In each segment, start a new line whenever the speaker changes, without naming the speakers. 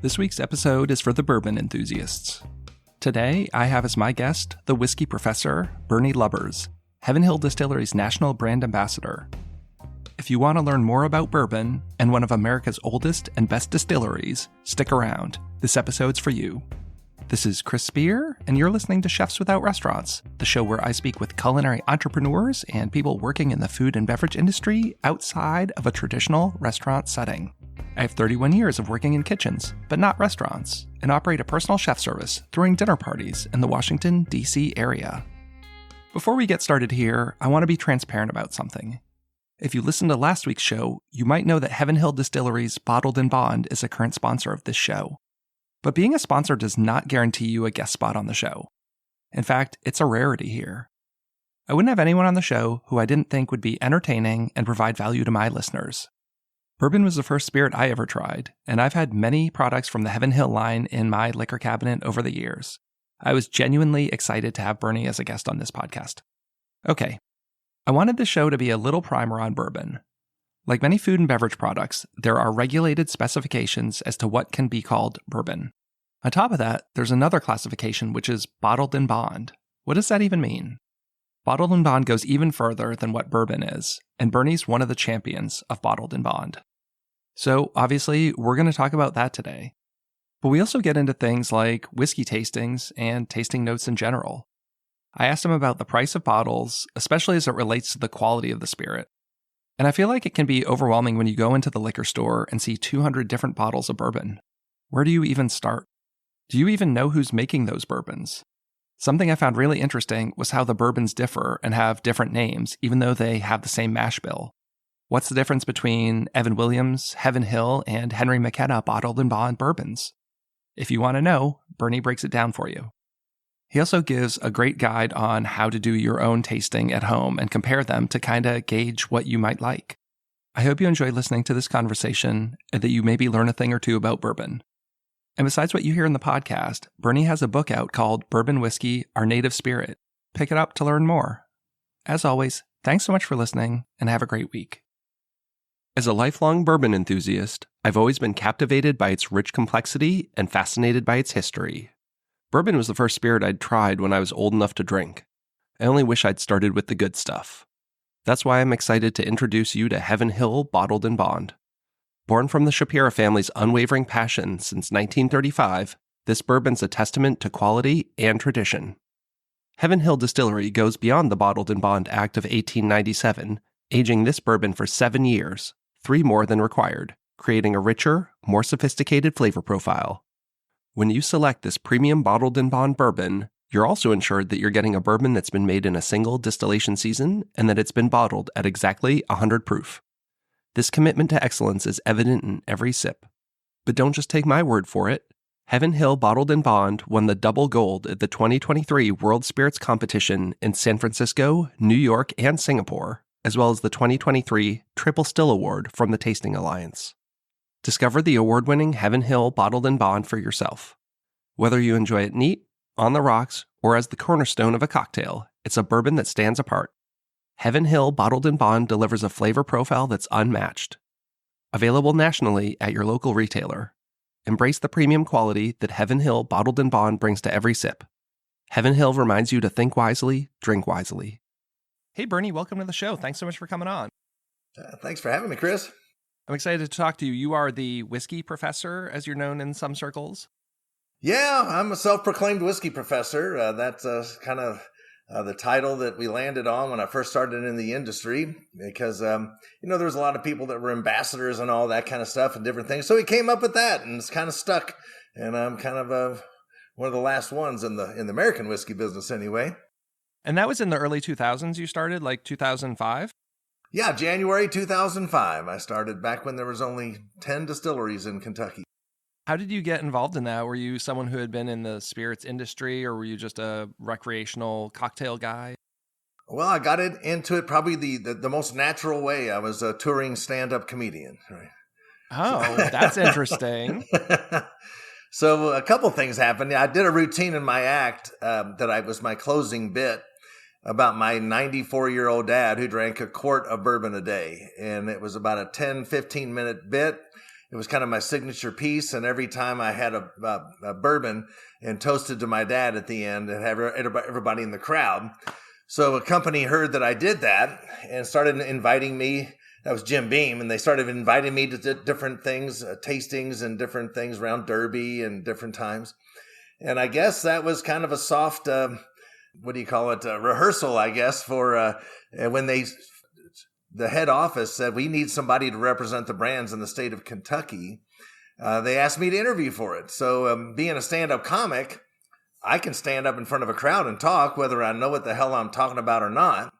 This week's episode is for the bourbon enthusiasts. Today, I have as my guest the whiskey professor, Bernie Lubbers, Heaven Hill Distillery's national brand ambassador. If you want to learn more about bourbon and one of America's oldest and best distilleries, stick around. This episode's for you. This is Chris Spear, and you're listening to Chefs Without Restaurants, the show where I speak with culinary entrepreneurs and people working in the food and beverage industry outside of a traditional restaurant setting. I have 31 years of working in kitchens, but not restaurants, and operate a personal chef service throwing dinner parties in the Washington, D.C. area. Before we get started here, I want to be transparent about something. If you listened to last week's show, you might know that Heaven Hill Distillery's Bottled and Bond is a current sponsor of this show. But being a sponsor does not guarantee you a guest spot on the show. In fact, it's a rarity here. I wouldn't have anyone on the show who I didn't think would be entertaining and provide value to my listeners. Bourbon was the first spirit I ever tried, and I've had many products from the Heaven Hill line in my liquor cabinet over the years. I was genuinely excited to have Bernie as a guest on this podcast. Okay, I wanted the show to be a little primer on bourbon. Like many food and beverage products, there are regulated specifications as to what can be called bourbon. On top of that, there's another classification which is bottled and bond. What does that even mean? Bottled and bond goes even further than what bourbon is, and Bernie's one of the champions of bottled and bond. So, obviously, we're going to talk about that today. But we also get into things like whiskey tastings and tasting notes in general. I asked him about the price of bottles, especially as it relates to the quality of the spirit. And I feel like it can be overwhelming when you go into the liquor store and see 200 different bottles of bourbon. Where do you even start? Do you even know who's making those bourbons? Something I found really interesting was how the bourbons differ and have different names, even though they have the same mash bill. What's the difference between Evan Williams, Heaven Hill, and Henry McKenna Bottled and Bond bourbons? If you want to know, Bernie breaks it down for you. He also gives a great guide on how to do your own tasting at home and compare them to kind of gauge what you might like. I hope you enjoy listening to this conversation and that you maybe learn a thing or two about bourbon. And besides what you hear in the podcast, Bernie has a book out called Bourbon Whiskey, Our Native Spirit. Pick it up to learn more. As always, thanks so much for listening and have a great week. As a lifelong bourbon enthusiast, I've always been captivated by its rich complexity and fascinated by its history. Bourbon was the first spirit I'd tried when I was old enough to drink. I only wish I'd started with the good stuff. That's why I'm excited to introduce you to Heaven Hill Bottled and Bond. Born from the Shapira family's unwavering passion since 1935, this bourbon's a testament to quality and tradition. Heaven Hill Distillery goes beyond the Bottled and Bond Act of 1897, aging this bourbon for 7 years, 3 more than required, creating a richer, more sophisticated flavor profile. When you select this premium Bottled and Bond bourbon, you're also ensured that you're getting a bourbon that's been made in a single distillation season and that it's been bottled at exactly 100 proof. This commitment to excellence is evident in every sip. But don't just take my word for it. Heaven Hill Bottled and Bond won the double gold at the 2023 World Spirits Competition in San Francisco, New York, and Singapore, as well as the 2023 Triple Still Award from the Tasting Alliance. Discover the award-winning Heaven Hill Bottled and Bond for yourself. Whether you enjoy it neat, on the rocks, or as the cornerstone of a cocktail, it's a bourbon that stands apart. Heaven Hill Bottled and Bond delivers a flavor profile that's unmatched. Available nationally at your local retailer. Embrace the premium quality that Heaven Hill Bottled and Bond brings to every sip. Heaven Hill reminds you to think wisely, drink wisely. Hey, Bernie, welcome to the show. Thanks so much for coming on.
Thanks for having me, Chris.
I'm excited to talk to you. You are the whiskey professor, as you're known in some circles.
Yeah, I'm a self-proclaimed whiskey professor. That's kind of the title that we landed on when I first started in the industry because, there was a lot of people that were ambassadors and all that kind of stuff and different things. So we came up with that and it's kind of stuck. And I'm kind of one of the last ones in the American whiskey business anyway.
And that was in the early 2000s you started, like 2005?
Yeah, January 2005. I started back when there was only 10 distilleries in Kentucky.
How did you get involved in that? Were you someone who had been in the spirits industry, or were you just a recreational cocktail guy?
Well, I got into it probably the most natural way. I was a touring stand-up comedian. Right?
Oh, that's interesting.
So a couple things happened. I did a routine in my act that was my closing bit about my 94-year-old dad who drank a quart of bourbon a day. And it was about a 10, 15-minute bit. it was kind of my signature piece. And every time I had a bourbon and toasted to my dad at the end and have everybody in the crowd. So a company heard that I did that and started inviting me. That was Jim Beam. And they started inviting me to different things, tastings and different things around Derby and different times. And I guess that was kind of a soft, rehearsal, I guess, for when the head office said, we need somebody to represent the brands in the state of Kentucky. They asked me to interview for it. So being a stand-up comic, I can stand up in front of a crowd and talk, whether I know what the hell I'm talking about or not.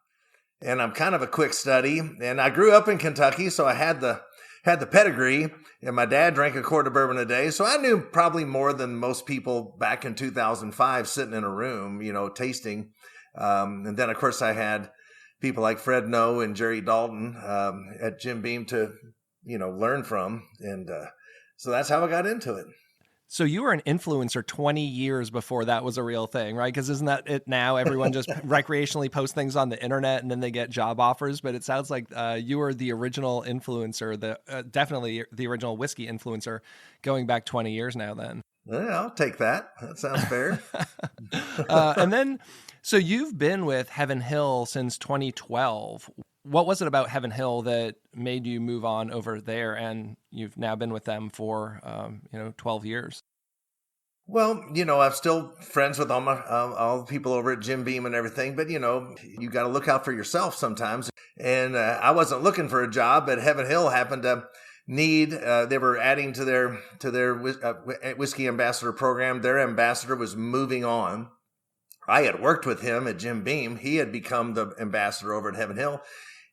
And I'm kind of a quick study. And I grew up in Kentucky, so I had the pedigree. And my dad drank a quart of bourbon a day. So I knew probably more than most people back in 2005 sitting in a room, tasting. And then, of course, I had people like Fred Noe and Jerry Dalton at Jim Beam to, learn from. And so that's how I got into it.
So you were an influencer 20 years before that was a real thing, right? Because isn't that it now? Everyone just recreationally posts things on the internet and then they get job offers. But it sounds like you were the original influencer, definitely the original whiskey influencer going back 20 years now then.
Yeah, I'll take that. That sounds fair.
And then, so you've been with Heaven Hill since 2012. What was it about Heaven Hill that made you move on over there? And you've now been with them for, 12 years.
Well, I'm still friends with all the people over at Jim Beam and everything, but you got to look out for yourself sometimes. And I wasn't looking for a job, but Heaven Hill happened to need. They were adding to their whiskey ambassador program. Their ambassador was moving on. I had worked with him at Jim Beam. He had become the ambassador over at Heaven Hill.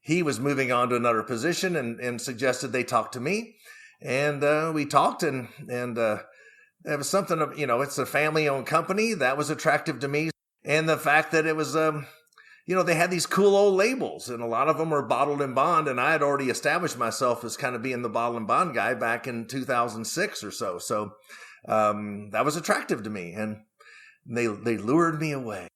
He was moving on to another position and suggested they talk to me. And we talked and it was something of, it's a family-owned company. That was attractive to me. And the fact that it was, they had these cool old labels and a lot of them were bottled in bond. And I had already established myself as kind of being the bottled and bond guy back in 2006 or so. So that was attractive to me and they lured me away.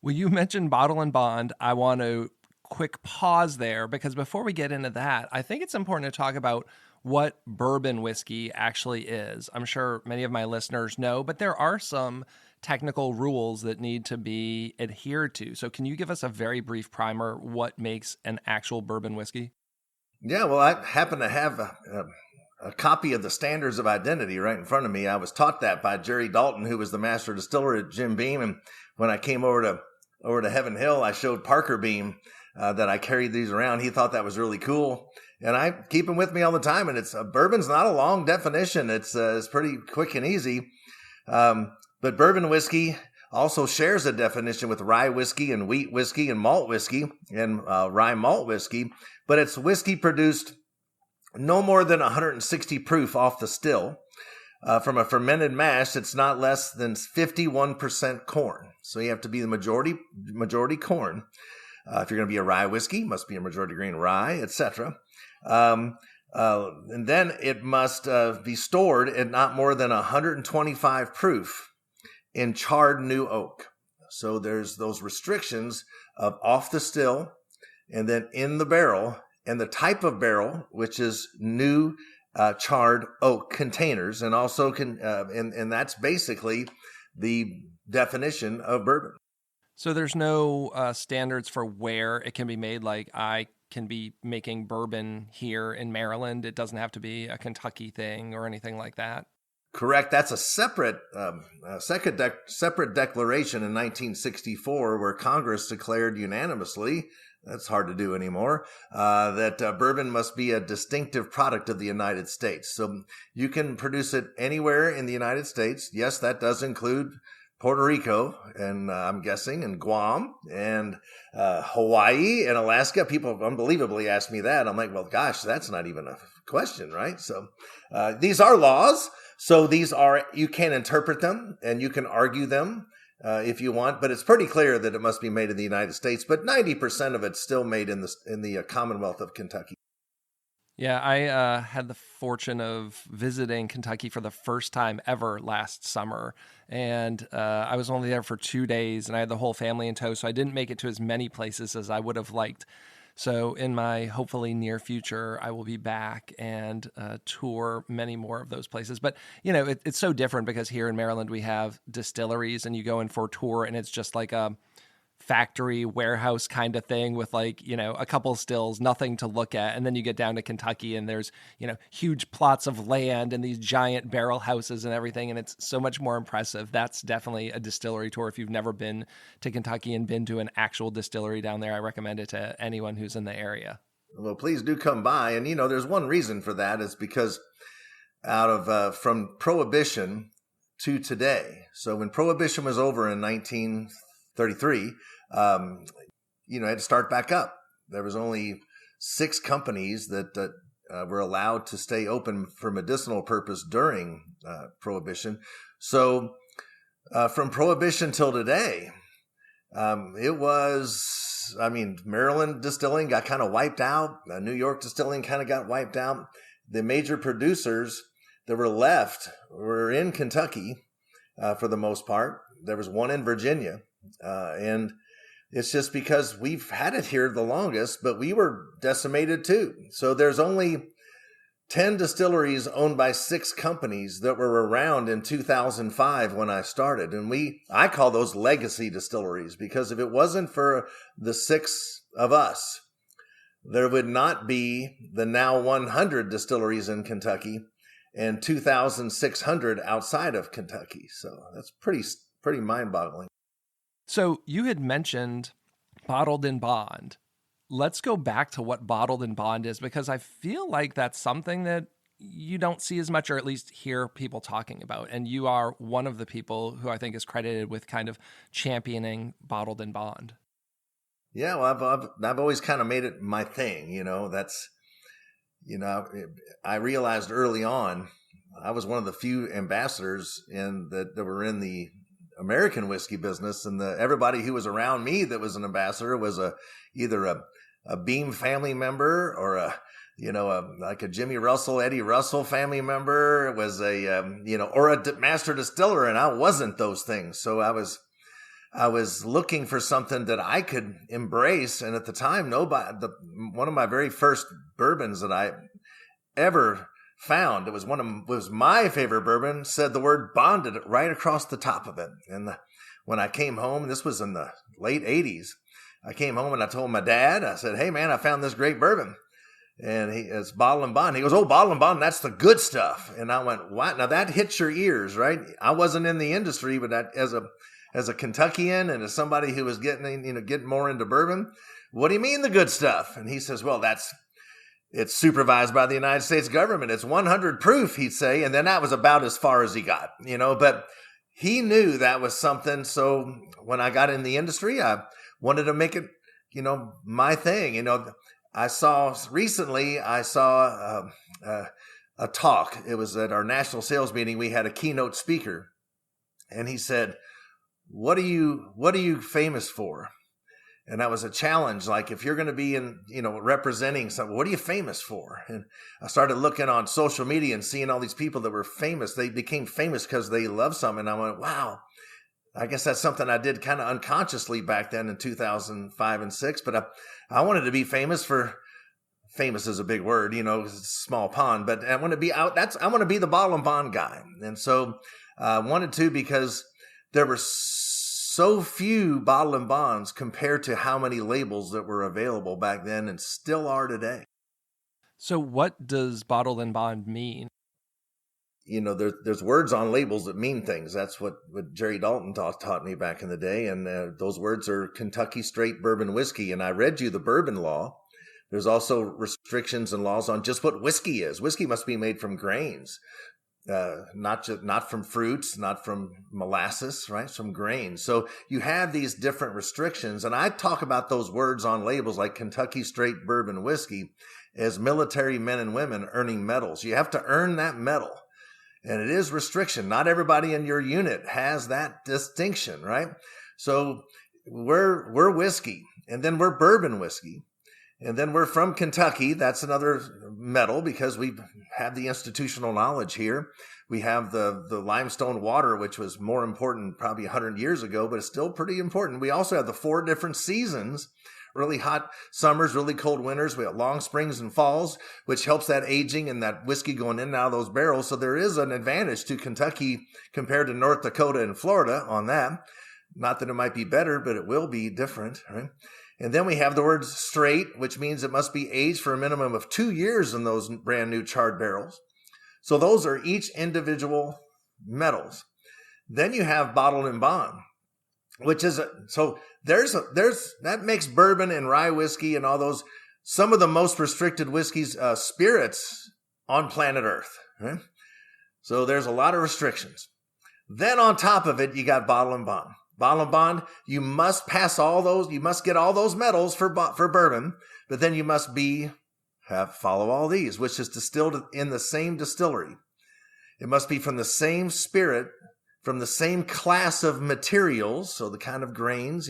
Well, you mentioned bottle and bond. I want to quick pause there because before we get into that, I think it's important to talk about what bourbon whiskey actually is. I'm sure many of my listeners know, but there are some technical rules that need to be adhered to. So can you give us a very brief primer what makes an actual bourbon whiskey?
Yeah, well, I happen to have a copy of the Standards of Identity right in front of me. I was taught that by Jerry Dalton, who was the master distiller at Jim Beam. And when I came over to Heaven Hill, I showed Parker Beam that I carried these around. He thought that was really cool. And I keep them with me all the time. And bourbon's not a long definition. It's pretty quick and easy. But bourbon whiskey also shares a definition with rye whiskey and wheat whiskey and malt whiskey and rye malt whiskey. But it's whiskey produced no more than 160 proof off the still. From a fermented mash, it's not less than 51% corn. So you have to be the majority corn. If you're going to be a rye whiskey, it must be a majority grain rye, etc. And then it must be stored at not more than 125 proof in charred new oak. So there's those restrictions of off the still and then in the barrel and the type of barrel, which is new charred oak containers. And also and that's basically the definition of bourbon.
So there's no standards for where it can be made. Like I can be making bourbon here in Maryland. It doesn't have to be a Kentucky thing or anything like that.
Correct. That's a separate declaration in 1964 where Congress declared unanimously, that's hard to do anymore, that bourbon must be a distinctive product of the United States. So you can produce it anywhere in the United States. Yes, that does include Puerto Rico, and I'm guessing, and Guam, and Hawaii, and Alaska. People unbelievably ask me that. I'm like, well, gosh, that's not even a question, right? So these are laws. So you can interpret them, and you can argue them if you want, but it's pretty clear that it must be made in the United States. But 90% of it's still made in the Commonwealth of Kentucky.
Yeah, I had the fortune of visiting Kentucky for the first time ever last summer. And I was only there for 2 days and I had the whole family in tow. So I didn't make it to as many places as I would have liked So in my hopefully near future, I will be back and tour many more of those places. But, it's so different because here in Maryland, we have distilleries and you go in for a tour and it's just like a factory warehouse kind of thing with a couple stills, nothing to look at. And then you get down to Kentucky and there's, huge plots of land and these giant barrel houses and everything. And it's so much more impressive. That's definitely a distillery tour. If you've never been to Kentucky and been to an actual distillery down there, I recommend it to anyone who's in the area.
Well, please do come by. And, there's one reason for that is because from Prohibition to today. So when Prohibition was over in 1933, it had to start back up. There was only 6 companies that were allowed to stay open for medicinal purpose during Prohibition. So from Prohibition till today, Maryland distilling got kind of wiped out. New York distilling kind of got wiped out. The major producers that were left were in Kentucky for the most part. There was one in Virginia. And it's just because we've had it here the longest, but we were decimated too. So there's only 10 distilleries owned by 6 companies that were around in 2005 when I started. And I call those legacy distilleries because if it wasn't for the 6 of us, there would not be the now 100 distilleries in Kentucky and 2,600 outside of Kentucky. So that's pretty mind-boggling.
So you had mentioned bottled in bond. Let's go back to what bottled in bond is, because I feel like that's something that you don't see as much, or at least hear people talking about. And you are one of the people who I think is credited with kind of championing bottled in bond.
Yeah, well, I've always kind of made it my thing. I realized early on I was one of the few ambassadors that were in the American whiskey business, and everybody who was around me that was an ambassador was either a Beam family member or like a Jimmy Russell, Eddie Russell family member. It was or a master distiller, and I wasn't those things. So I was looking for something that I could embrace, and at the time, one of my very first bourbons that I ever found, it was my favorite bourbon, said the word bonded right across the top of it. And when I came home, this was in the late 80s, I came home and I told my dad, I said, "Hey man, I found this great bourbon." And it's bottle and bond. He goes, "Oh, bottle and bond, that's the good stuff." And I went, "What?" Now that hits your ears, right? I wasn't in the industry, but as a Kentuckian and as somebody who was getting more into bourbon, what do you mean the good stuff? And he says, "Well, it's supervised by the United States government. It's 100 proof," he'd say. And then that was about as far as he got, but he knew that was something. So when I got in the industry, I wanted to make it, my thing. I saw a talk. It was at our national sales meeting. We had a keynote speaker, and he said, what are you famous for?" And that was a challenge. Like, if you're going to be representing something, what are you famous for? And I started looking on social media and seeing all these people that were famous. They became famous because they love something. And I went, wow, I guess that's something I did kind of unconsciously back then in 2005 and 6. But I wanted to be famous is a big word, it's a small pond, but I want to be I want to be the bottle and bond guy. And so I wanted to, because there were so few bottle and bonds compared to how many labels that were available back then and still are today.
So what does bottled and bond mean?
There's words on labels that mean things. That's what Jerry Dalton taught me back in the day. And those words are Kentucky straight bourbon whiskey. And I read you the bourbon law. There's also restrictions and laws on just what whiskey is. Whiskey must be made from grains. Not from fruits, not from molasses, right? From grains. So you have these different restrictions. And I talk about those words on labels like Kentucky straight bourbon whiskey as military men and women earning medals. You have to earn that medal. And it is restriction. Not everybody in your unit has that distinction, right? So we're whiskey, and then we're bourbon whiskey. And then we're from Kentucky. That's another medal because we have the institutional knowledge here. We have the limestone water, which was more important probably 100 years ago, but it's still pretty important. We also have the 4 different seasons really hot summers, really cold winters. We have long springs and falls, which helps that aging and that whiskey going in and out of those barrels. So there is an advantage to Kentucky compared to North Dakota and Florida on that. Not that it might be better, but it will be different, right? And then we have the word straight, which means it must be aged for a minimum of 2 years in those brand new charred barrels. So those are each individual metals. Then you have bottled and bond, which is that makes bourbon and rye whiskey and all those some of the most restricted whiskeys, spirits on planet Earth. Right? So there's a lot of restrictions. Then on top of it, you got bottle and bond. Bottle and bond, you must pass all those, you must get all those medals for bourbon, but then you must follow all these, which is distilled in the same distillery. It must be from the same spirit, from the same class of materials, so the kind of grains,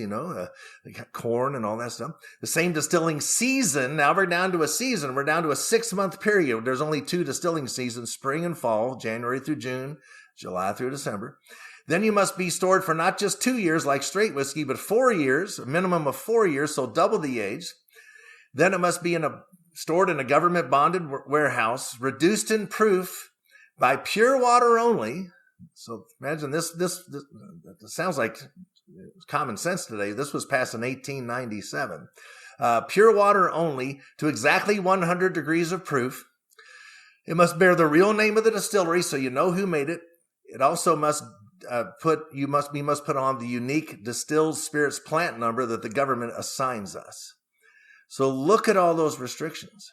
corn and all that stuff. The same distilling season. Now we're down to a season. We're down to a 6-month period. There's only 2 distilling seasons, spring and fall, January through June, July through December. Then you must be stored for not just 2 years like straight whiskey, but 4 years, a minimum of 4 years, so double the age. Then it must be stored in a government bonded warehouse, reduced in proof by pure water only. So imagine this sounds like common sense today. This was passed in 1897. Pure water only to exactly 100 degrees of proof. It must bear the real name of the distillery so you know who made it. It also must we must put on the unique distilled spirits plant number that the government assigns us. So look at all those restrictions.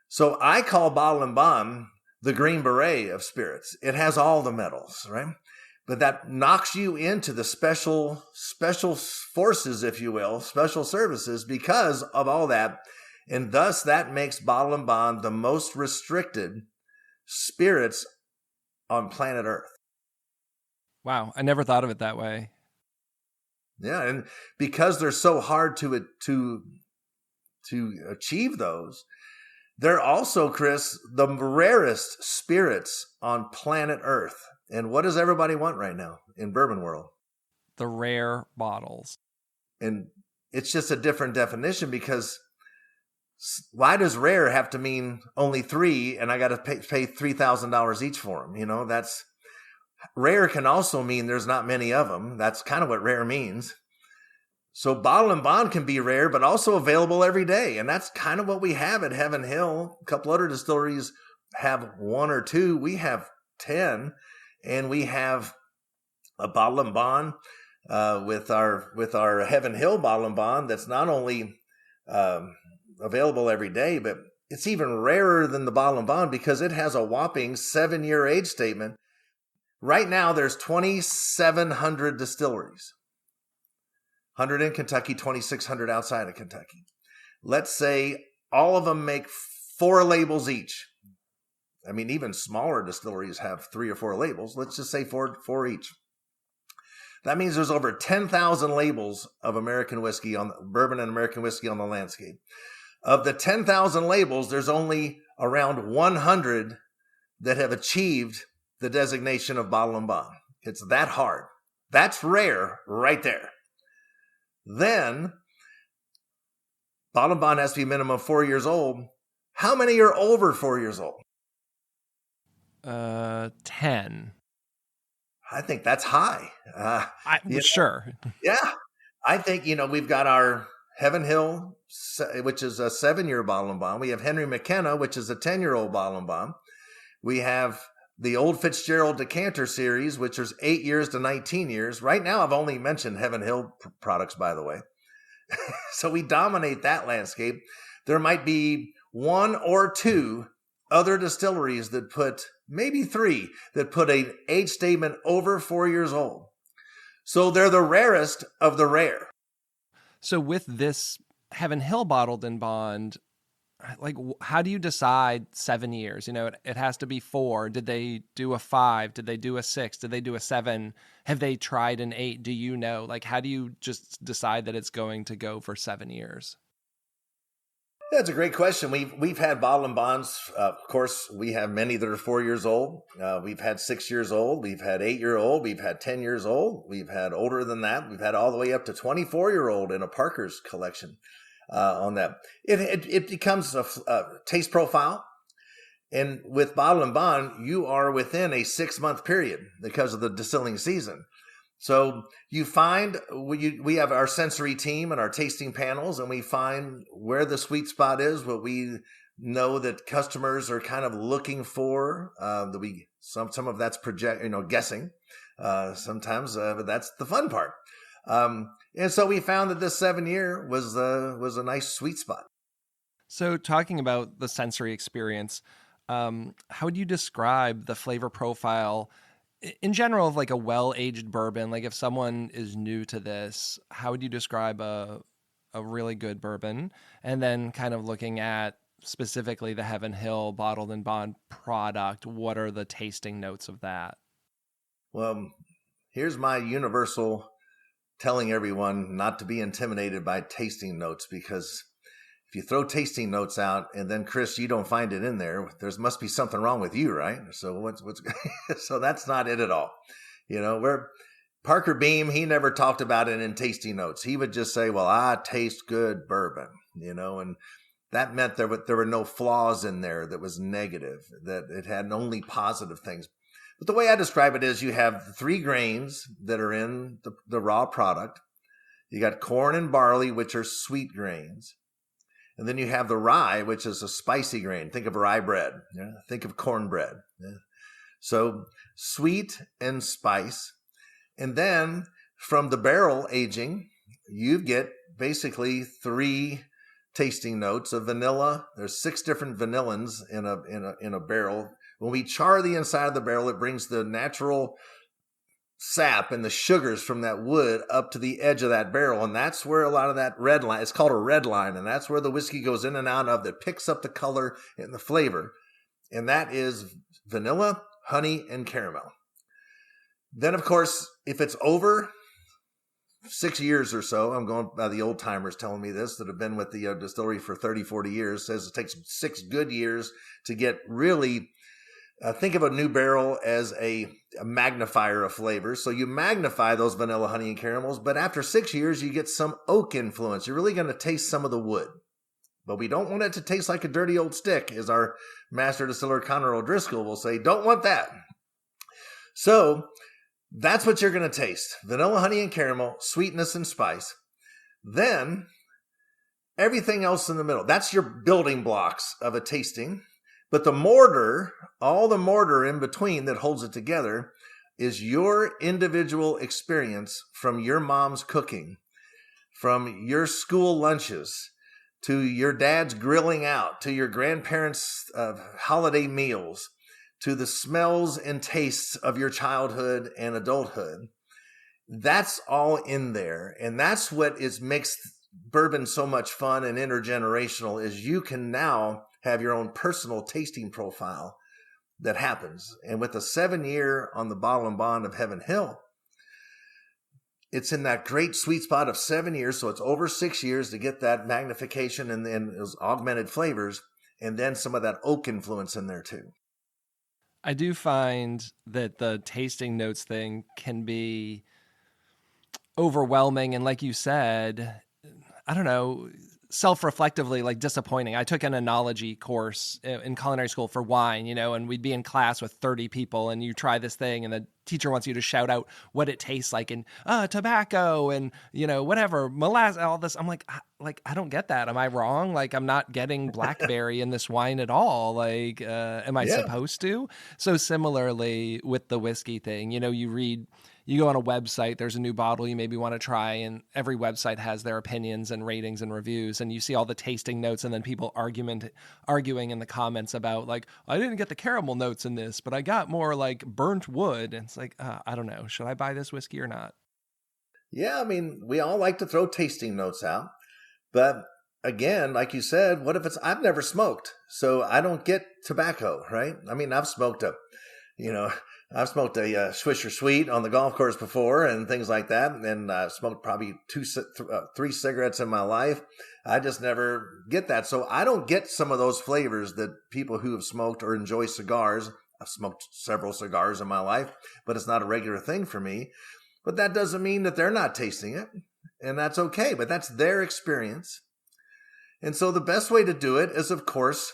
So I call bottle and bond the Green Beret of spirits. It has all the metals, right? But that knocks you into the special forces, if you will, special services because of all that. And thus that makes bottle and bond the most restricted spirits on planet Earth.
Wow, I never thought of it that way.
Yeah, and because they're so hard to achieve those, they're also, Chris, the rarest spirits on planet Earth. And what does everybody want right now in bourbon world?
The rare bottles.
And it's just a different definition because why does rare have to mean only 3 and I got to pay $3,000 each for them? That's rare can also mean there's not many of them. That's kind of what rare means. So bottle and bond can be rare, but also available every day. And that's kind of what we have at Heaven Hill. A couple other distilleries have 1 or 2. We have 10. And we have a bottle and bond with our Heaven Hill bottle and bond that's not only available every day, but it's even rarer than the bottle and bond because it has a whopping 7-year age statement. Right now, there's 2,700 distilleries. 100 in Kentucky, 2,600 outside of Kentucky. Let's say all of them make 4 labels each. I mean, even smaller distilleries have 3 or 4 labels. Let's just say 4 each. That means there's over 10,000 labels of American whiskey bourbon and American whiskey on the landscape. Of the 10,000 labels, there's only around 100 that have achieved the designation of bottle and bond. It's that hard. That's rare right there. Then, bottle and bond has to be minimum 4 years old. How many are over 4 years old?
10.
I think that's high.
Sure.
Yeah. I think, we've got our Heaven Hill, which is a 7-year bottle and bond. We have Henry McKenna, which is a 10-year-old bottle and bond. We have the Old Fitzgerald Decanter series, which is 8 years to 19 years. Right now, I've only mentioned Heaven Hill products, by the way. So we dominate that landscape. There might be 1 or 2 other distilleries that put, maybe 3, that put an age statement over 4 years old. So they're the rarest of the rare.
So with this Heaven Hill bottled in bond, like, how do you decide 7 years? It has to be 4. Did they do a 5? Did they do a 6? Did they do a 7? Have they tried an 8? Do you know? Like, how do you just decide that it's going to go for 7 years?
That's a great question. We've had bottle and bonds. Of course, we have many that are 4 years old. We've had 6 years old. We've had 8 year old. We've had 10 years old. We've had older than that. We've had all the way up to 24-year-old in a Parker's collection on that. It becomes a taste profile. And with bottle and bond, you are within a 6-month period because of the distilling season. So you find we have our sensory team and our tasting panels, and we find where the sweet spot is, what we know that customers are kind of looking for. Some of that's guessing sometimes, but that's the fun part. And so we found that this 7-year was a nice sweet spot.
So talking about the sensory experience, how would you describe the flavor profile in general of like a well-aged bourbon? Like if someone is new to this, how would you describe a really good bourbon? And then kind of looking at specifically the Heaven Hill bottled and bond product, what are the tasting notes of that?
Well, here's my universal telling everyone not to be intimidated by tasting notes, because if you throw tasting notes out and then, Chris, you don't find it in there, must be something wrong with you, right? So what's so that's not it at all. Where Parker Beam, he never talked about it in tasting notes. He would just say, well, I taste good bourbon, and that meant there were no flaws in there that was negative, that it had only positive things. But the way I describe it is you have 3 grains that are in the raw product. You got corn and barley, which are sweet grains. And then you have the rye, which is a spicy grain. Think of rye bread. Yeah? Think of cornbread. Yeah? So sweet and spice. And then from the barrel aging, you get basically 3 tasting notes of vanilla. There's 6 different vanillins in a barrel. When we char the inside of the barrel, it brings the natural sap and the sugars from that wood up to the edge of that barrel. And that's where a lot of that red line, it's called a red line. And that's where the whiskey goes in and out of, that picks up the color and the flavor. And that is vanilla, honey, and caramel. Then, of course, if it's over 6 years or so, I'm going by the old timers telling me this that have been with the distillery for 30, 40 years, says it takes 6 good years to get really, think of a new barrel as a magnifier of flavors. So you magnify those vanilla, honey, and caramels, but after 6 years, you get some oak influence. You're really going to taste some of the wood. But we don't want it to taste like a dirty old stick, as our master distiller Conor O'Driscoll will say. Don't want that. So that's what you're going to taste. Vanilla, honey, and caramel, sweetness and spice. Then everything else in the middle. That's your building blocks of a tasting. But the mortar, all the mortar in between that holds it together, is your individual experience from your mom's cooking, from your school lunches, to your dad's grilling out, to your grandparents' holiday meals, to the smells and tastes of your childhood and adulthood. That's all in there. And that's what makes bourbon so much fun and intergenerational, is you can now have your own personal tasting profile that happens. And with a 7-year on the bottle and bond of Heaven Hill, it's in that great sweet spot of 7 years. So it's over 6 years to get that magnification and then those augmented flavors, and then some of that oak influence in there too.
I do find that the tasting notes thing can be overwhelming. And like you said, I don't know, self-reflectively, like disappointing. I took an enology course in culinary school for wine, and we'd be in class with 30 people, and you try this thing and the teacher wants you to shout out what it tastes like, and tobacco and, whatever, molasses, all this. I'm like, I don't get that. Am I wrong? Like, I'm not getting blackberry in this wine at all. Like, am I supposed to? So similarly with the whiskey thing, you go on a website, there's a new bottle you maybe want to try, and every website has their opinions and ratings and reviews, and you see all the tasting notes, and then people arguing in the comments about, like, I didn't get the caramel notes in this, but I got more like burnt wood. And it's like, I don't know, should I buy this whiskey or not?
Yeah, I mean, we all like to throw tasting notes out, but again, like you said, what if I've never smoked, so I don't get tobacco, right? I mean, I've smoked a I've smoked a Swisher Sweet on the golf course before and things like that. And I've smoked probably 3 cigarettes in my life. I just never get that. So I don't get some of those flavors that people who have smoked or enjoy cigars. I've smoked several cigars in my life, but it's not a regular thing for me. But that doesn't mean that they're not tasting it. And that's okay. But that's their experience. And so the best way to do it is, of course,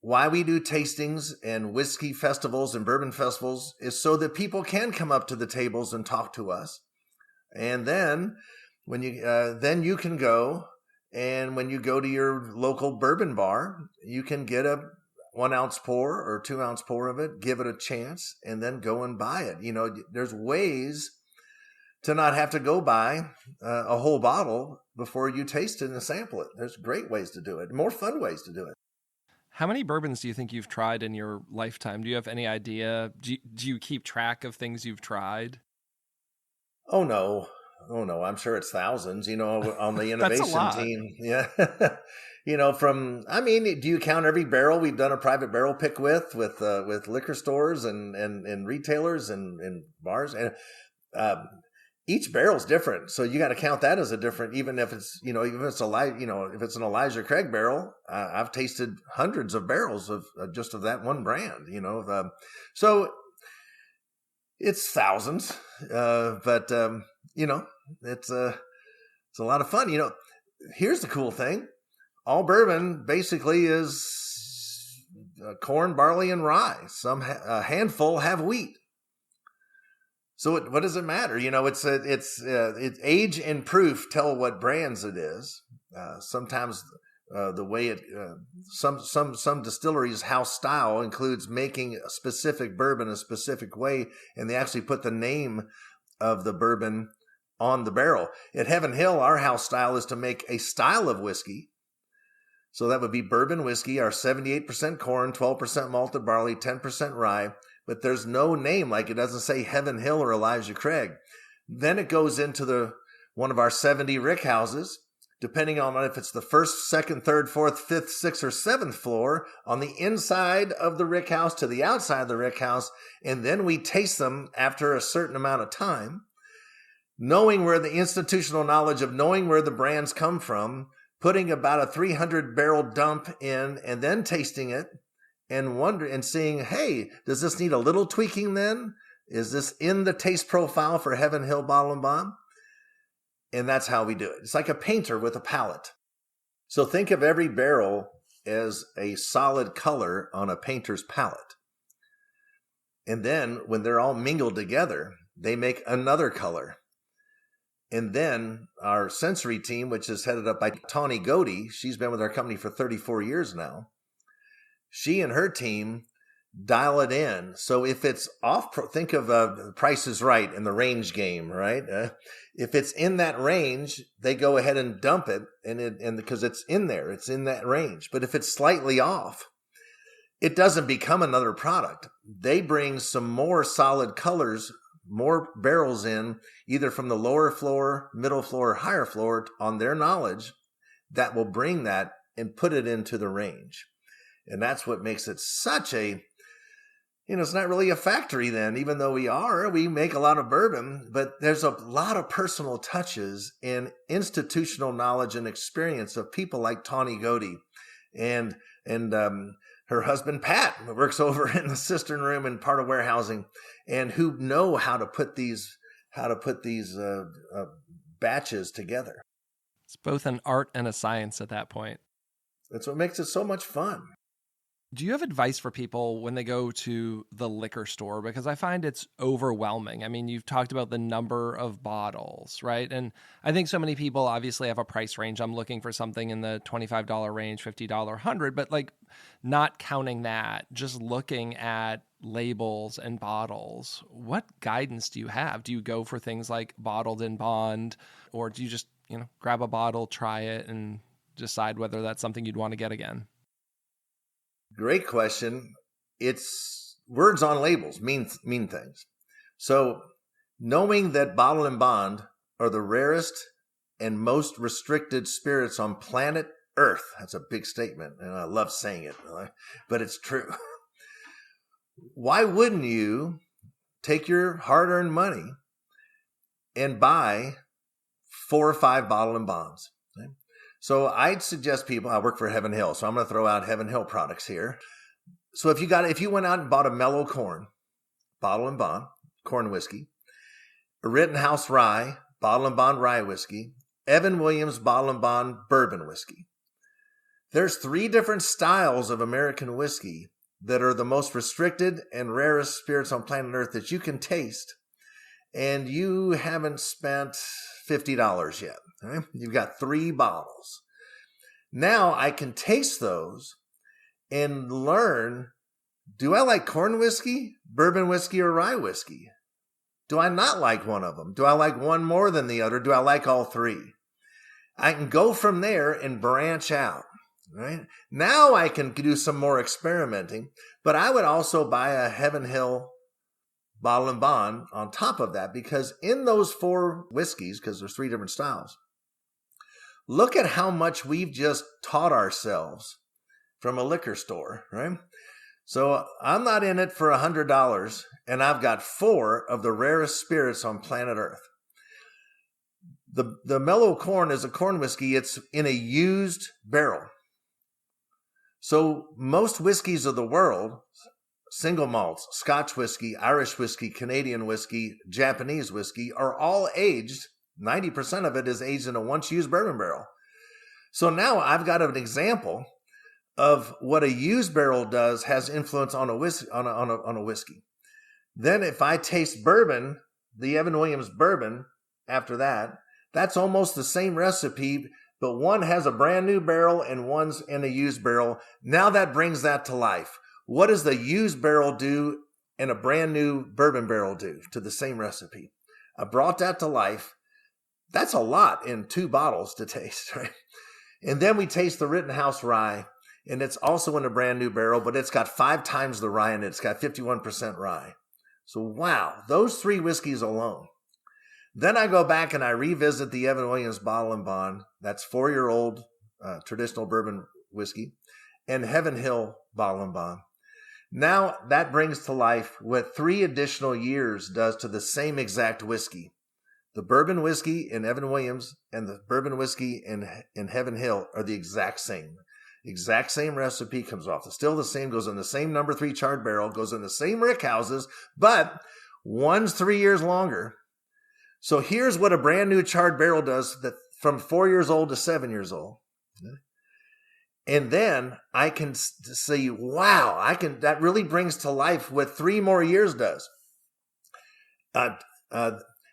why we do tastings and whiskey festivals and bourbon festivals is so that people can come up to the tables and talk to us. And then when you can go, and when you go to your local bourbon bar, you can get a 1 ounce pour or 2 ounce pour of it, give it a chance, and then go and buy it. You know, there's ways to not have to go buy a whole bottle before you taste it and sample it. There's great ways to do it, more fun ways to do it.
How many bourbons do you think you've tried in your lifetime? Do you have any idea? Do you keep track of things you've tried?
Oh, no. I'm sure it's thousands, you know, on the innovation team. Yeah. You know, do you count every barrel we've done a private barrel pick with liquor stores and retailers and bars? And each barrel's different. So you got to count that as a different, even if it's, even if it's if it's an Elijah Craig barrel, I've tasted hundreds of barrels of just of that one brand, so it's thousands, but it's a lot of fun. Here's the cool thing. All bourbon basically is corn, barley, and rye. A handful have wheat. So what does it matter? It's age and proof tell what brands it is. Sometimes the way some distilleries' house style includes making a specific bourbon a specific way, and they actually put the name of the bourbon on the barrel. At Heaven Hill, our house style is to make a style of whiskey. So that would be bourbon whiskey, our 78% corn, 12% malted barley, 10% rye. But there's no name, like it doesn't say Heaven Hill or Elijah Craig. Then it goes into one of our 70 rick houses, depending on if it's the first, second, third, fourth, fifth, sixth, or seventh floor, on the inside of the rick house to the outside of the rick house. And then we taste them after a certain amount of time, knowing where the institutional knowledge of knowing where the brands come from, putting about a 300 barrel dump in, and then tasting it. And seeing, hey, does this need a little tweaking then? Is this in the taste profile for Heaven Hill Bottle and Bond? And that's how we do it. It's like a painter with a palette. So think of every barrel as a solid color on a painter's palette. And then when they're all mingled together, they make another color. And then our sensory team, which is headed up by Tawny Godey, she's been with our company for 34 years now. She and her team dial it in. So if it's off, think of Price is Right in the range game, right? If it's in that range, they go ahead and dump it, and because it's in there, it's in that range. But if it's slightly off, it doesn't become another product. They bring some more solid colors, more barrels in, either from the lower floor, middle floor, or higher floor on their knowledge that will bring that and put it into the range. And that's what makes it such a, it's not really a factory then, even though we make a lot of bourbon, but there's a lot of personal touches and institutional knowledge and experience of people like Tawny Godey and her husband, Pat, who works over in the cistern room and part of warehousing, and who know how to put these batches together.
It's both an art and a science at that point.
That's what makes it so much fun.
Do you have advice for people when they go to the liquor store? Because I find it's overwhelming. I mean, you've talked about the number of bottles, right? And I think so many people obviously have a price range. I'm looking for something in the $25 range, $50, $100, but like not counting that, just looking at labels and bottles. What guidance do you have? Do you go for things like bottled in bond, or do you just, grab a bottle, try it, and decide whether that's something you'd want to get again?
Great question. It's words on labels mean things. So knowing that bottle and bond are the rarest and most restricted spirits on planet Earth, that's a big statement, and I love saying it, but it's true. Why wouldn't you take your hard-earned money and buy 4 or 5 bottle and bonds. Okay? So I'd suggest people, I work for Heaven Hill, so I'm going to throw out Heaven Hill products here. So if you went out and bought a mellow corn, bottle and bond, corn whiskey, a Rittenhouse rye, bottle and bond rye whiskey, Evan Williams bottle and bond bourbon whiskey. There's 3 different styles of American whiskey that are the most restricted and rarest spirits on planet Earth that you can taste, and you haven't spent $50 yet. Right? You've got 3 bottles. Now I can taste those and learn, do I like corn whiskey, bourbon whiskey, or rye whiskey? Do I not like one of them? Do I like one more than the other? Do I like all 3? I can go from there and branch out. Right? Now I can do some more experimenting, but I would also buy a Heaven Hill bottle and bond on top of that, because in those 4 whiskeys, because there's 3 different styles, look at how much we've just taught ourselves from a liquor store, right? So I'm not in it for $100, and I've got 4 of the rarest spirits on planet Earth. The mellow corn is a corn whiskey. It's in a used barrel. So most whiskeys of the world, single malts, Scotch whiskey, Irish whiskey, Canadian whiskey, Japanese whiskey, are all aged. 90% of it is aged in a once-used bourbon barrel. So now I've got an example of what a used barrel does, has influence on a whiskey. Then if I taste bourbon, the Evan Williams bourbon, after that, that's almost the same recipe, but one has a brand new barrel and one's in a used barrel. Now that brings that to life. What does the used barrel do and a brand new bourbon barrel do to the same recipe? I brought that to life. That's a lot in 2 bottles to taste, right? And then we taste the Rittenhouse rye, and it's also in a brand new barrel, but it's got 5 times the rye in it. It's got 51% rye. So wow, those 3 whiskeys alone. Then I go back and I revisit the Evan Williams bottle and bond. That's 4-year-old traditional bourbon whiskey, and Heaven Hill bottle and bond. Now that brings to life what 3 additional years does to the same exact whiskey. The bourbon whiskey in Evan Williams and the bourbon whiskey in Heaven Hill are the exact same. Exact same recipe, comes off still the same, goes in the same number 3 charred barrel, goes in the same rick houses, but one's 3 years longer. So here's what a brand new charred barrel does, that from 4 years old to 7 years old. And then I can see, wow, that really brings to life what 3 more years does. Then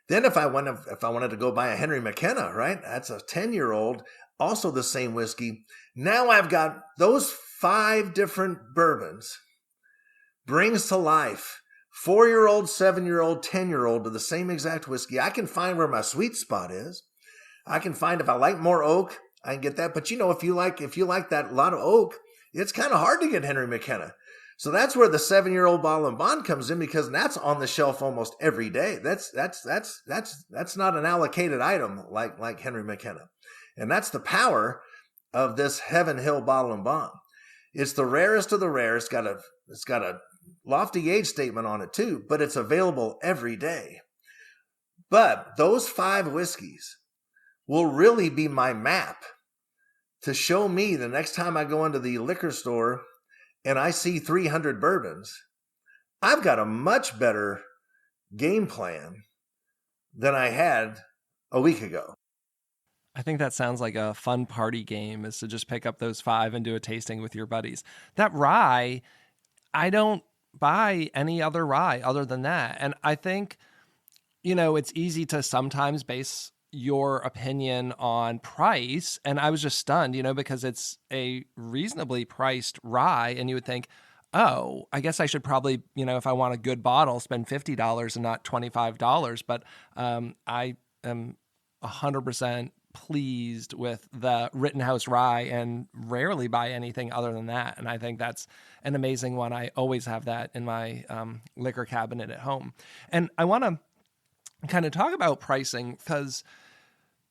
if I wanted to go buy a Henry McKenna, right? That's a 10-year-old, also the same whiskey. Now I've got those 5 different bourbons, brings to life 4-year-old, 7-year-old, 10-year-old to the same exact whiskey. I can find where my sweet spot is. I can find, if I like more oak, I can get that. But if you like that lot of oak, it's kind of hard to get Henry McKenna. So that's where the 7-year-old bottle and bond comes in, because that's on the shelf almost every day. That's not an allocated item like Henry McKenna. And that's the power of this Heaven Hill bottle and bond. It's the rarest of the rare. It's got a lofty age statement on it too, but it's available every day. But those 5 whiskeys will really be my map to show me the next time I go into the liquor store and I see 300 bourbons, I've got a much better game plan than I had a week ago.
I think that sounds like a fun party game, is to just pick up those 5 and do a tasting with your buddies. That rye, I don't buy any other rye other than that. And I think, it's easy to sometimes base your opinion on price. And I was just stunned, because it's a reasonably priced rye. And you would think, oh, I guess I should probably, if I want a good bottle, spend $50 and not $25. But I am 100% pleased with the Rittenhouse rye and rarely buy anything other than that. And I think that's an amazing one. I always have that in my liquor cabinet at home. And I want to kind of talk about pricing, because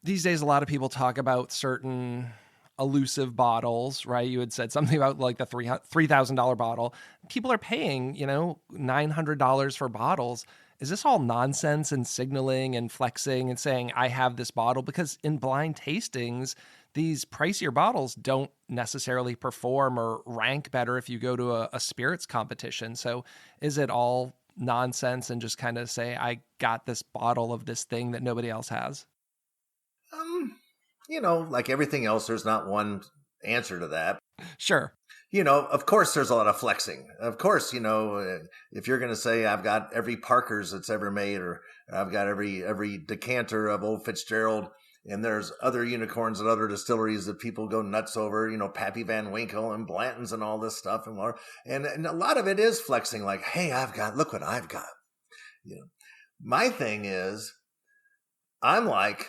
these days a lot of people talk about certain elusive bottles, right? You had said something about like the $3,000 bottle. People are paying, $900 for bottles. Is this all nonsense and signaling and flexing and saying, I have this bottle? Because in blind tastings, these pricier bottles don't necessarily perform or rank better if you go to a spirits competition. So is it all nonsense and just kind of say, I got this bottle of this thing that nobody else has?
Like everything else, there's not one answer to that.
Sure.
Of course, there's a lot of flexing. Of course, if you're going to say I've got every Parker's that's ever made, or I've got every decanter of Old Fitzgerald, and there's other unicorns at other distilleries that people go nuts over, Pappy Van Winkle and Blanton's and all this stuff, and a lot of it is flexing. Like, hey, look what I've got. My thing is, I'm like,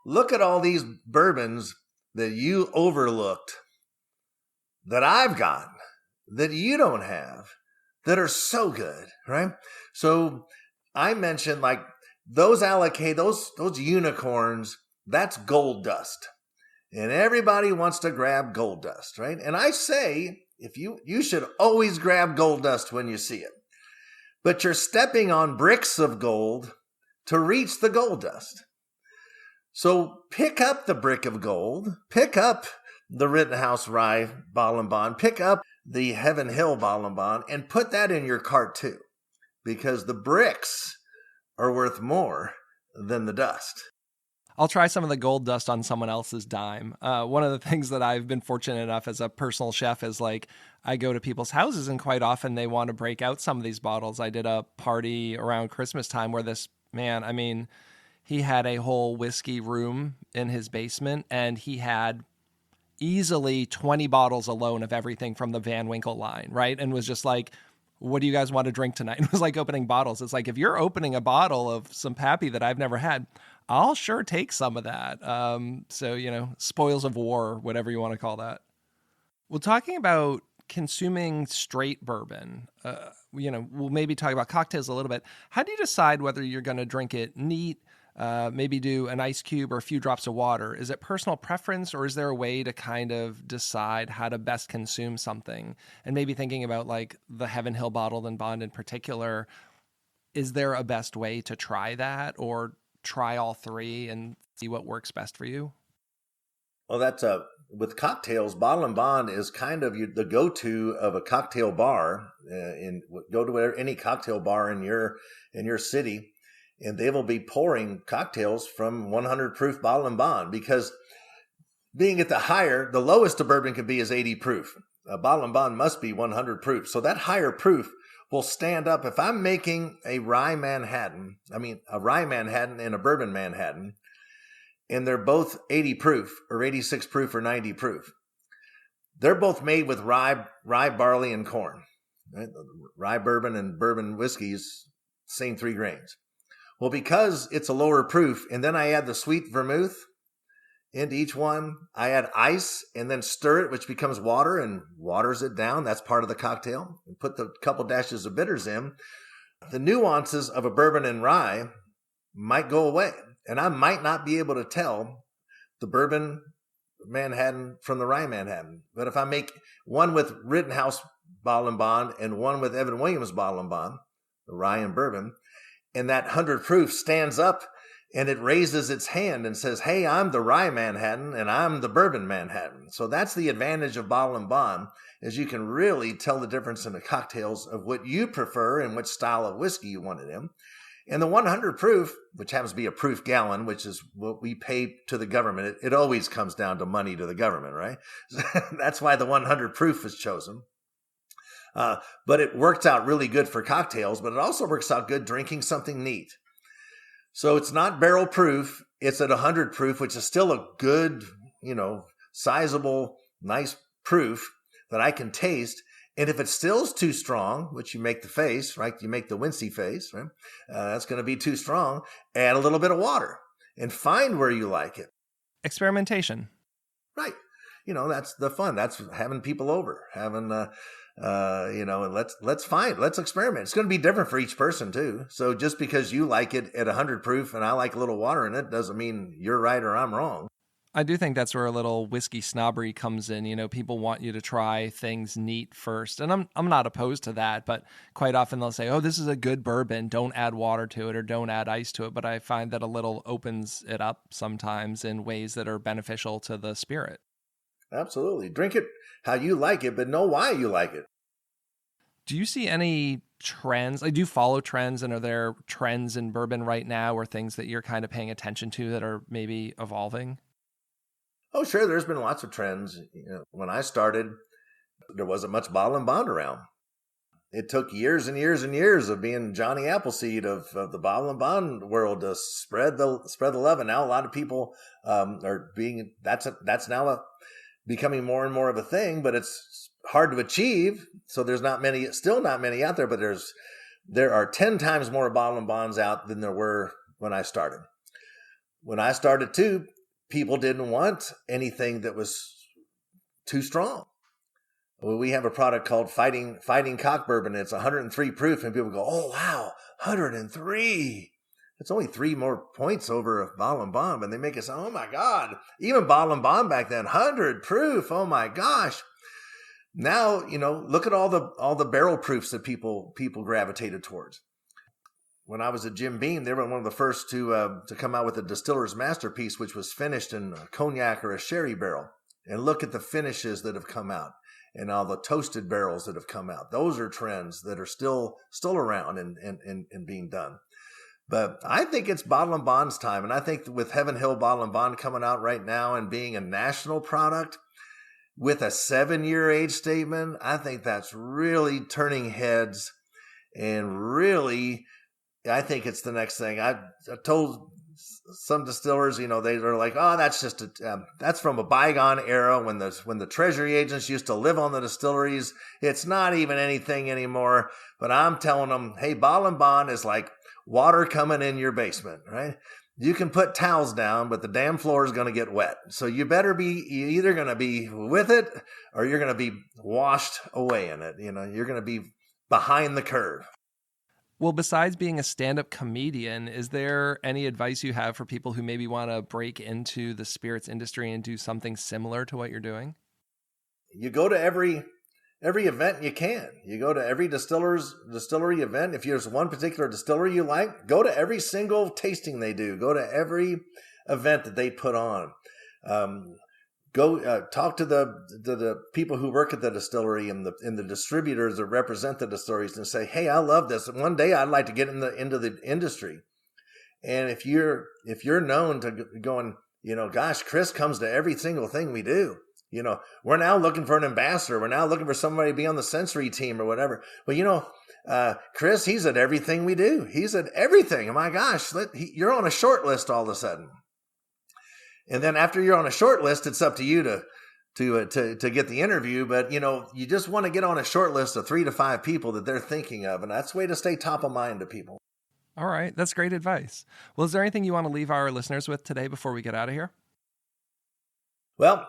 look at all these bourbons that you overlooked that I've got, that you don't have, that are so good, right? So I mentioned like those those unicorns, that's gold dust. And everybody wants to grab gold dust, right? And I say, you should always grab gold dust when you see it. But you're stepping on bricks of gold to reach the gold dust. So pick up the brick of gold, pick up the Rittenhouse Rye Bottle and Bond, pick up the Heaven Hill Bottle and Bond, and put that in your cart too, because the bricks are worth more than the dust.
I'll try some of the gold dust on someone else's dime. One of the things that I've been fortunate enough as a personal chef is like I go to people's houses and quite often they want to break out some of these bottles. I did a party around Christmas time where this man, he had a whole whiskey room in his basement and he had easily 20 bottles alone of everything from the Van Winkle line, right? And was just like, what do you guys want to drink tonight? It was like opening bottles. It's like, if you're opening a bottle of some Pappy that I've never had, I'll sure take some of that. So, spoils of war, whatever you want to call that. Well, talking about consuming straight bourbon, we'll maybe talk about cocktails a little bit. How do you decide whether you're going to drink it neat, maybe do an ice cube or a few drops of water? Is it personal preference, or is there a way to kind of decide how to best consume something? And maybe thinking about like the Heaven Hill Bottled and Bond in particular, is there a best way to try that, or try all three and see what works best for you?
Well, that's with cocktails, Bottle and Bond is kind of the go-to of a cocktail bar. Go to any cocktail bar in your city, and they will be pouring cocktails from 100 proof Bottle and Bond, because being at the lowest a bourbon can be is 80 proof. A Bottle and Bond must be 100 proof. So that higher proof will stand up. If I'm making a rye Manhattan and a bourbon Manhattan, and they're both 80 proof or 86 proof or 90 proof, they're both made with rye, barley, and corn. Right? Rye bourbon and bourbon whiskeys, same 3 grains. Well, because it's a lower proof, and then I add the sweet vermouth into each one, I add ice and then stir it, which becomes water and waters it down. That's part of the cocktail. And put the couple dashes of bitters in. The nuances of a bourbon and rye might go away, and I might not be able to tell the bourbon Manhattan from the rye Manhattan. But if I make one with Rittenhouse Bottle and Bond and one with Evan Williams Bottle and Bond, the rye and bourbon, and that 100 proof stands up and it raises its hand and says, hey, I'm the rye Manhattan and I'm the bourbon Manhattan. So that's the advantage of Bottle and Bond, is you can really tell the difference in the cocktails of what you prefer and which style of whiskey you want it in. And the 100 proof, which happens to be a proof gallon, which is what we pay to the government. It always comes down to money to the government, right? That's why the 100 proof was chosen. But it works out really good for cocktails, but it also works out good drinking something neat. So it's not barrel proof. It's at 100 proof, which is still a good, sizable, nice proof that I can taste. And if it still's too strong, which you make the face, right? You make the wincy face, right? That's going to be too strong. Add a little bit of water and find where you like it.
Experimentation.
Right. That's the fun. That's having people over, let's experiment. It's going to be different for each person too. So just because you like it at 100 proof and I like a little water in it doesn't mean you're right or I'm wrong.
I do think that's where a little whiskey snobbery comes in. You know, people want you to try things neat first. And I'm not opposed to that, but quite often they'll say, oh, this is a good bourbon. Don't add water to it or don't add ice to it. But I find that a little opens it up sometimes in ways that are beneficial to the spirit.
Absolutely. Drink it how you like it, but know why you like it.
Do you see any trends? I do follow trends, and are there trends in bourbon right now or things that you're kind of paying attention to that are maybe evolving?
Oh, sure. There's been lots of trends. When I started, there wasn't much bottle and bond around. It took years and years and years of being Johnny Appleseed of the bottle and bond world to spread the love. And now a lot of people are being that's now becoming more and more of a thing, but it's hard to achieve. So there's still not many out there, but there are 10 times more bottle and bonds out than there were when I started. When I started too, people didn't want anything that was too strong. Well, we have a product called Fighting Cock Bourbon. It's 103 proof, and people go, "Oh wow, 103! It's only 3 more points over a bottle and bond." And they make us, "Oh my God!" Even bottle and bond back then, 100 proof. Oh my gosh! Now look at all the barrel proofs that people gravitated towards. When I was at Jim Beam, they were one of the first to come out with a distiller's masterpiece, which was finished in a cognac or a sherry barrel. And look at the finishes that have come out and all the toasted barrels that have come out. Those are trends that are still around and being done. But I think it's bottle and bonds time. And I think with Heaven Hill Bottle and Bond coming out right now and being a national product with a 7-year age statement, I think that's really turning heads and really, I think it's the next thing. I told some distillers, they're like, "Oh, that's just that's from a bygone era when the treasury agents used to live on the distilleries. It's not even anything anymore." But I'm telling them, hey, bottle and bond is like water coming in your basement, right? You can put towels down, but the damn floor is going to get wet. So you're either going to be with it or you're going to be washed away in it. You're going to be behind the curve.
Well, besides being a stand-up comedian, is there any advice you have for people who maybe want to break into the spirits industry and do something similar to what you're doing?
You go to every event you can. You go to every distillery event. If there's one particular distillery you like, go to every single tasting they do. Go to every event that they put on. Go talk to the people who work at the distillery and the distributors that represent the distilleries and say, "Hey, I love this. One day I'd like to get into the industry." And if you're known to going, gosh, Chris comes to every single thing we do. We're now looking for an ambassador. We're now looking for somebody to be on the sensory team or whatever. Well, Chris, he's at everything we do. He's at everything. Oh my gosh, you're on a short list all of a sudden. And then after you're on a short list, it's up to you to get the interview. But, you just want to get on a short list of 3 to 5 people that they're thinking of. And that's the way to stay top of mind to people.
All right. That's great advice. Well, is there anything you want to leave our listeners with today before we get out of here?
Well,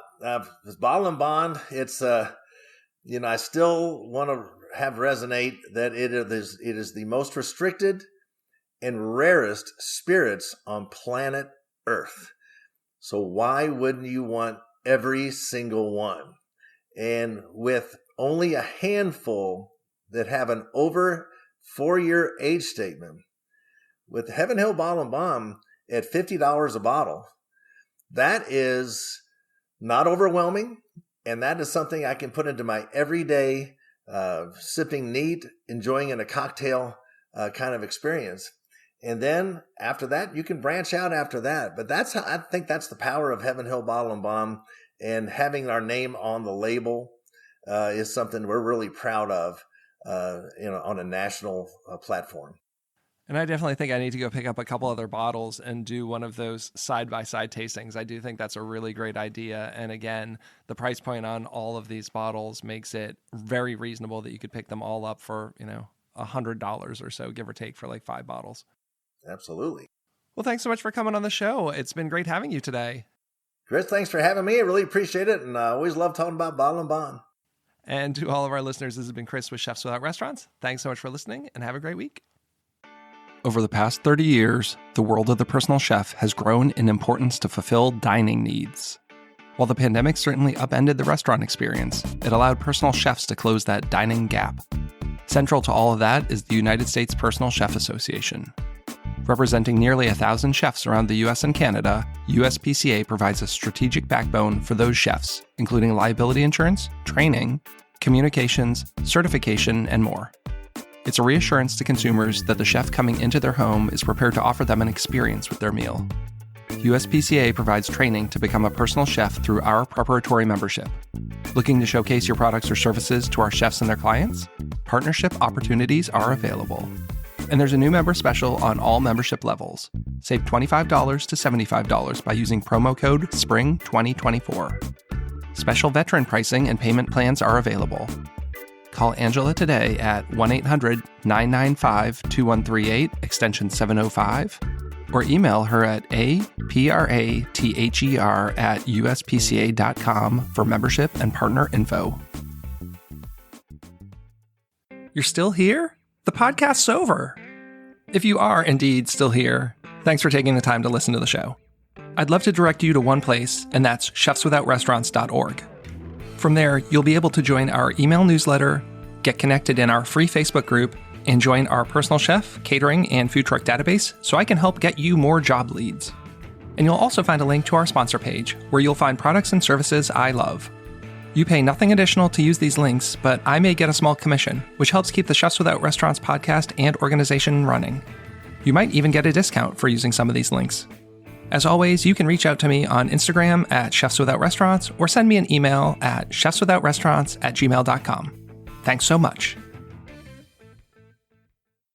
this bottle and bond, it's, I still want to have resonate that it is the most restricted and rarest spirits on planet Earth. So why wouldn't you want every single one? And with only a handful that have an over 4-year age statement, with Heaven Hill Bottle and Bond at $50 a bottle, that is not overwhelming. And that is something I can put into my everyday sipping neat, enjoying in a cocktail kind of experience. And then after that, you can branch out after that. But I think that's the power of Heaven Hill Bottle and Bond, and having our name on the label is something we're really proud of, on a national platform.
And I definitely think I need to go pick up a couple other bottles and do one of those side-by-side tastings. I do think that's a really great idea. And again, the price point on all of these bottles makes it very reasonable that you could pick them all up for, $100 or so, give or take, for like 5 bottles.
Absolutely.
Well, thanks so much for coming on the show. It's been great having you today.
Chris, thanks for having me. I really appreciate it. And I always love talking about bottle and bond.
And to all of our listeners, this has been Chris with Chefs Without Restaurants. Thanks so much for listening and have a great week. Over the past 30 years, the world of the personal chef has grown in importance to fulfill dining needs. While the pandemic certainly upended the restaurant experience, it allowed personal chefs to close that dining gap. Central to all of that is the United States Personal Chef Association. Representing nearly 1,000 chefs around the US and Canada, USPCA provides a strategic backbone for those chefs, including liability insurance, training, communications, certification, and more. It's a reassurance to consumers that the chef coming into their home is prepared to offer them an experience with their meal. USPCA provides training to become a personal chef through our preparatory membership. Looking to showcase your products or services to our chefs and their clients? Partnership opportunities are available. And there's a new member special on all membership levels. Save $25 to $75 by using promo code SPRING2024. Special veteran pricing and payment plans are available. Call Angela today at 1-800-995-2138, extension 705, or email her at aprather@uspca.com for membership and partner info. You're still here? The podcast's over. If you are indeed still here, thanks for taking the time to listen to the show. I'd love to direct you to one place, and that's chefswithoutrestaurants.org. From there, you'll be able to join our email newsletter, get connected in our free Facebook group, and join our personal chef, catering, and food truck database so I can help get you more job leads. And you'll also find a link to our sponsor page where you'll find products and services I love. You pay nothing additional to use these links, but I may get a small commission, which helps keep the Chefs Without Restaurants podcast and organization running. You might even get a discount for using some of these links. As always, you can reach out to me on Instagram at Chefs Without Restaurants or send me an email at chefswithoutrestaurants@gmail.com. Thanks so much.